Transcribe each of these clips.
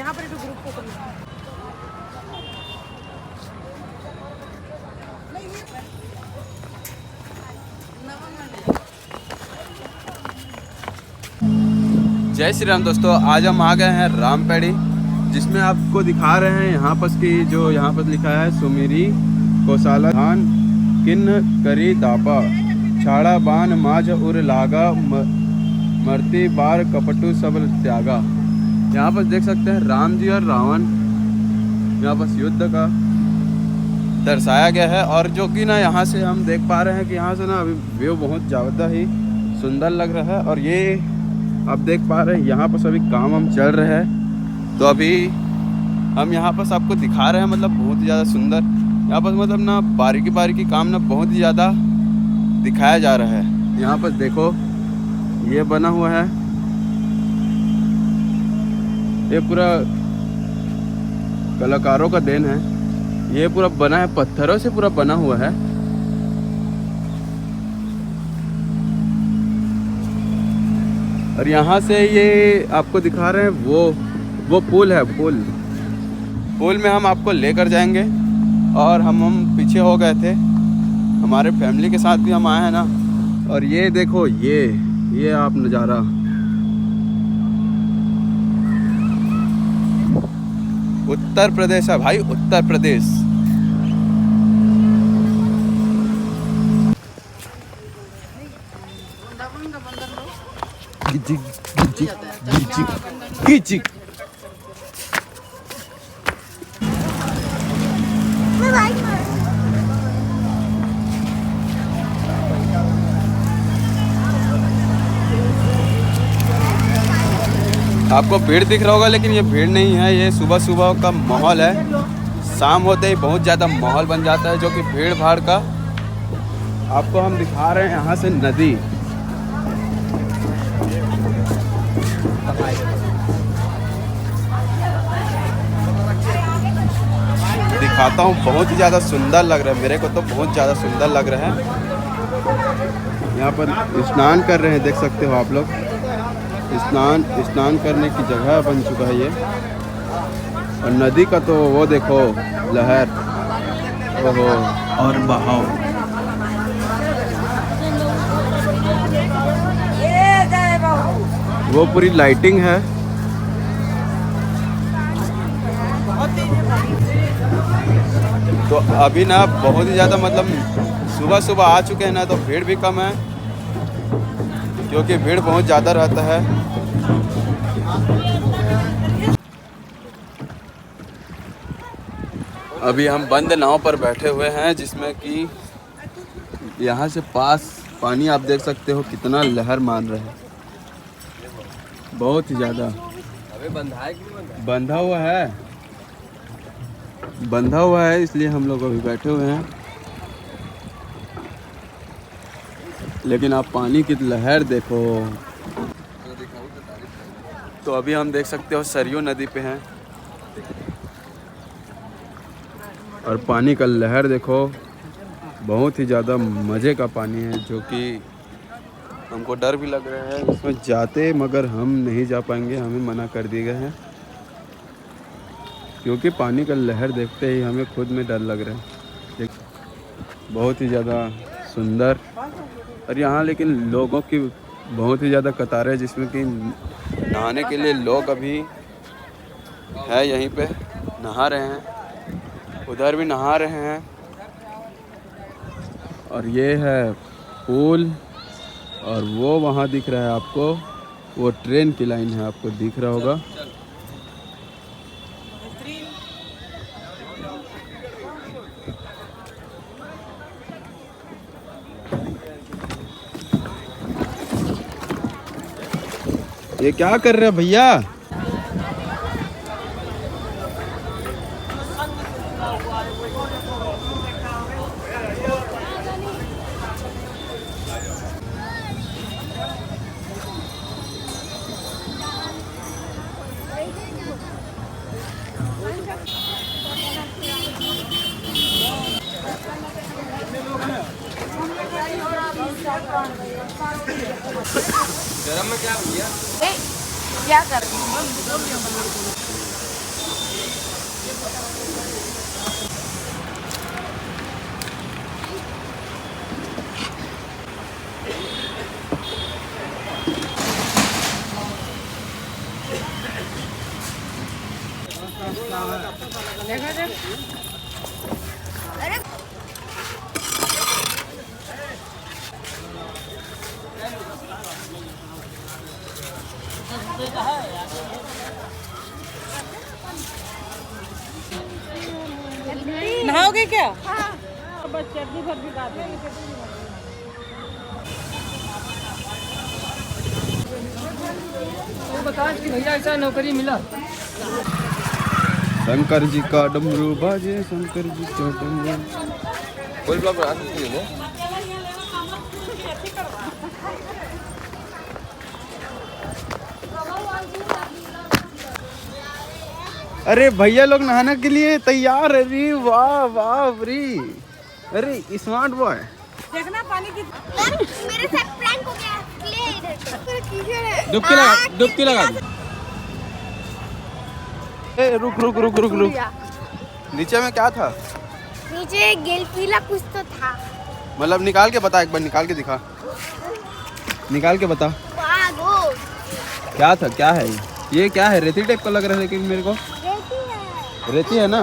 यहाँ पर ग्रुप को जय श्री राम दोस्तों, आज हम आ गए हैं रामपेड़ी, जिसमें आपको दिखा रहे हैं यहाँ पर की जो यहाँ पर लिखा है सुमिरी कोसाला धान किन्न करी दापा छाड़ा बान माझ उर लागा मरती बार कपटू सब त्यागा। यहाँ पर देख सकते हैं राम जी और रावण यहाँ पर युद्ध का दर्शाया गया है। और जो कि ना यहाँ से हम देख पा रहे हैं कि यहाँ से ना अभी व्यू बहुत ज़्यादा ही सुंदर लग रहा है। और ये आप देख पा रहे हैं यहाँ पर सभी काम हम चल रहे हैं, तो अभी हम यहाँ पर आपको दिखा रहे हैं, मतलब बहुत ही ज़्यादा सुंदर यहाँ पर मतलब ना बारीकी बारीकी काम ना बहुत ही ज़्यादा दिखाया जा रहा है। यहाँ पर देखो ये बना हुआ है, ये पूरा कलाकारों का देन है। ये पूरा बना है पत्थरों से, पूरा बना हुआ है। और यहाँ से ये आपको दिखा रहे हैं वो पुल है। पुल में हम आपको लेकर जाएंगे। और हम पीछे हो गए थे, हमारे फैमिली के साथ भी हम आए हैं ना। और ये देखो ये आप नज़ारा, उत्तर प्रदेश है भाई, उत्तर प्रदेश। आपको भीड़ दिख रहा होगा, लेकिन ये भीड़ नहीं है, ये सुबह सुबह का माहौल है। शाम होते ही बहुत ज़्यादा माहौल बन जाता है, जो कि भीड़ भाड़ का। आपको हम दिखा रहे हैं यहाँ से नदी। दिखाता हूँ, बहुत ही ज़्यादा सुंदर लग रहा है, मेरे को तो बहुत ज़्यादा सुंदर लग रहा है। यहाँ पर स्नान कर रहे हैं, देख सकते हो आप लोग। स्नान करने की जगह बन चुका है ये। और नदी का तो वो देखो लहर, ओहो, और बहाव। वो पूरी लाइटिंग है। तो अभी ना बहुत ही ज़्यादा मतलब सुबह सुबह आ चुके हैं ना, तो भीड़ भी कम है, क्योंकि भीड़ बहुत ज़्यादा रहता है। अभी हम बंद नाव पर बैठे हुए हैं, जिसमें कि यहाँ से पास पानी आप देख सकते हो कितना लहर मान रहा है, बहुत ही ज़्यादा। बंधा हुआ है, इसलिए हम लोग अभी बैठे हुए हैं। लेकिन आप पानी की लहर देखो। तो अभी हम देख सकते हो सरयू नदी पे हैं, और पानी का लहर देखो, बहुत ही ज़्यादा मज़े का पानी है। जो कि हमको डर भी लग रहा है इसमें जाते, मगर हम नहीं जा पाएंगे, हमें मना कर दिए गए हैं, क्योंकि पानी का लहर देखते ही हमें खुद में डर लग रहा है। बहुत ही ज़्यादा सुंदर। और यहाँ लेकिन लोगों की बहुत ही ज़्यादा कतार है, जिसमें कि नहाने के लिए लोग अभी है यहीं पे नहा रहे हैं, उधर भी नहा रहे हैं। और ये है पुल, और वो वहाँ दिख रहा है आपको, वो ट्रेन की लाइन है, आपको दिख रहा होगा। ये क्या कर रहे हैं भैया? गरम में क्या भैया? क्या कर रही नहाओगे क्या? बस चटनी भर भी डाल देंगे। तो बता कि भैया ऐसा नौकरी मिला। शंकर जी का डमरू बाजे, शंकर जी का डमरू। कोई ब्लॉग बना सकती है? अरे भैया लोग नहाने के लिए तैयार है री। वाह वाह री, अरे स्मार्ट बॉय। देखना पानी की मेरे साथ प्रैंक हो गया। डुबकी लगा, डुबकी लगा। ए रुक रुक रुक रुक रुक, नीचे में क्या था? नीचे गेलपीला कुछ तो था। मतलब निकाल के बता, एक बार निकाल के दिखा, निकाल के बता पागो क्या था, क्या है ये क्या है? रेती टाइप का लग रहा है लेकिन मेरे को। रेती है। रेती है ना?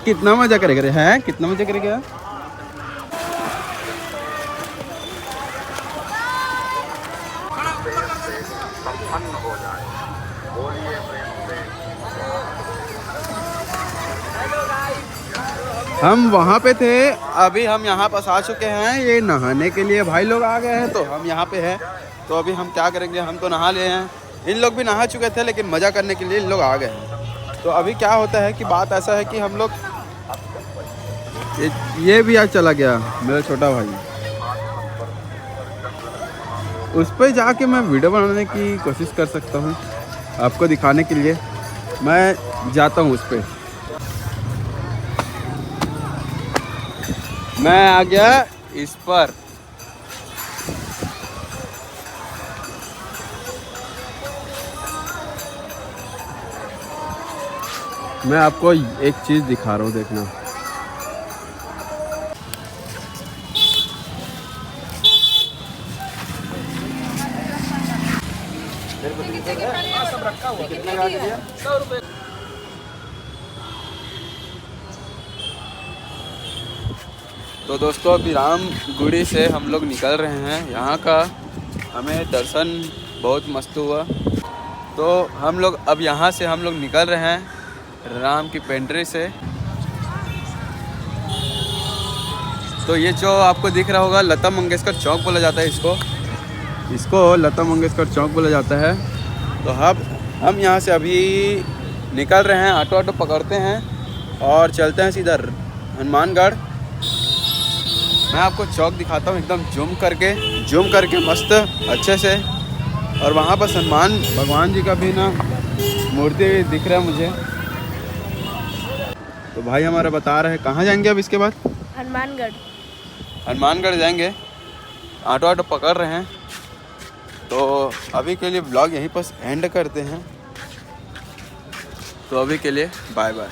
कितना मजा करेगा रे, हैं कितना मजा करेगा? हम वहाँ पे थे, अभी हम यहाँ पास आ चुके हैं। ये नहाने के लिए भाई लोग आ गए हैं, तो हम यहाँ पे हैं। तो अभी हम क्या करेंगे, हम तो नहा लिए हैं, इन लोग भी नहा चुके थे, लेकिन मज़ा करने के लिए इन लोग आ गए हैं। तो अभी क्या होता है कि बात ऐसा है कि हम लोग ये भी आज चला गया मेरा छोटा भाई, उस पर जाके मैं वीडियो बनाने की कोशिश कर सकता हूँ आपको दिखाने के लिए। मैं जाता हूँ उस पर। मैं आ गया इस पर। मैं आपको एक चीज दिखा रहा हूँ, देखना। कितने का दिया? 100 रुपये। तो दोस्तों अभी रामगुड़ी से हम लोग निकल रहे हैं। यहाँ का हमें दर्शन बहुत मस्त हुआ, तो हम लोग अब यहाँ से हम लोग निकल रहे हैं राम की पेंट्री से। तो ये जो आपको दिख रहा होगा लता मंगेशकर चौक बोला जाता है, इसको लता मंगेशकर चौक बोला जाता है। तो हम यहाँ से अभी निकल रहे हैं, ऑटो पकड़ते हैं और चलते हैं सीधा हनुमानगढ़। मैं आपको चौक दिखाता हूँ एकदम जूम करके मस्त अच्छे से। और वहाँ पर हनुमान भगवान जी का भी ना मूर्ति दिख रहा है मुझे। तो भाई हमारा बता रहे हैं कहाँ जाएंगे अब इसके बाद? हनुमानगढ़ जाएंगे, ऑटो पकड़ रहे हैं। तो अभी के लिए ब्लॉग यहीं पर एंड करते हैं। तो अभी के लिए बाय बाय।